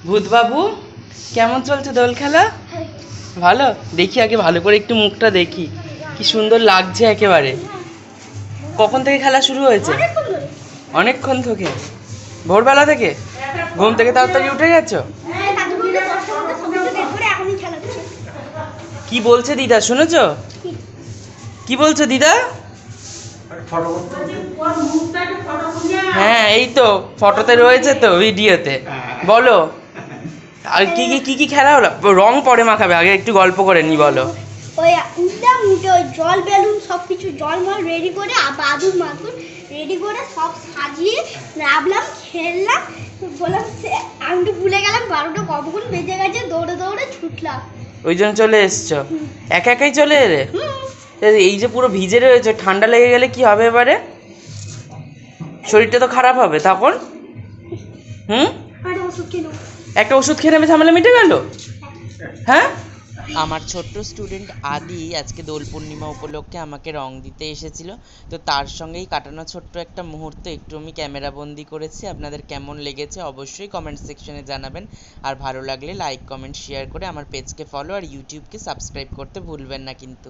ভূতবাবু কেমন চলছে দোল খেলা? ভালো? দেখি আগে ভালো করে একটু মুখটা দেখি, কি সুন্দর লাগছে একেবারে। কখন থেকে খেলা শুরু হয়েছে? অনেকক্ষণ থেকে, ভোরবেলা থেকে? ঘুম থেকে তাড়াতাড়ি উঠে গেছো? কি বলছে দিদা শুনেছো? কি বলছো দিদা? হ্যাঁ এই তো ফটোতে রয়েছে তো, ভিডিওতে। বলো আর কি কি কি কি খেলা হলো? রং পরে মাখাবে, আগে একটু গল্প করে নি বলো। ওই উঠলাম, উঠে ওই জল বেলুন সব কিছু জলমল রেডি করে বাদুর মাদুর রেডি করে সব সাজিয়ে নামলাম, খেললাম। বললাম সে আমি তো ভুলে গেলাম 12টা কখন বেজে গেছে, দৌড়ে দৌড়ে ছুটলাম। ওই জন্য চলে এসছো? একা একাই চলে এলে? এই যে পুরো ভিজে রয়েছে, ঠান্ডা লেগে গেলে কি হবে এবারে? শরীরটা তো খারাপ হবে তখন। হুম, একটা ওষুধ খেয়ে নেবে, ঝামেলা মিটে গেল। হ্যাঁ, আমার ছোট্ট স্টুডেন্ট আদি আজকে দোল পূর্ণিমা উপলক্ষে আমাকে রং দিতে এসেছিল, তো তার সঙ্গেই কাটানো ছোট্ট একটা মুহূর্ত একটু আমি ক্যামেরা বন্দি করেছি। আপনাদের কেমন লেগেছে অবশ্যই কমেন্ট সেকশনে জানাবেন, আর ভালো লাগলে লাইক কমেন্ট শেয়ার করে আমার পেজকে ফলো আর ইউটিউবকে সাবস্ক্রাইব করতে ভুলবেন না কিন্তু।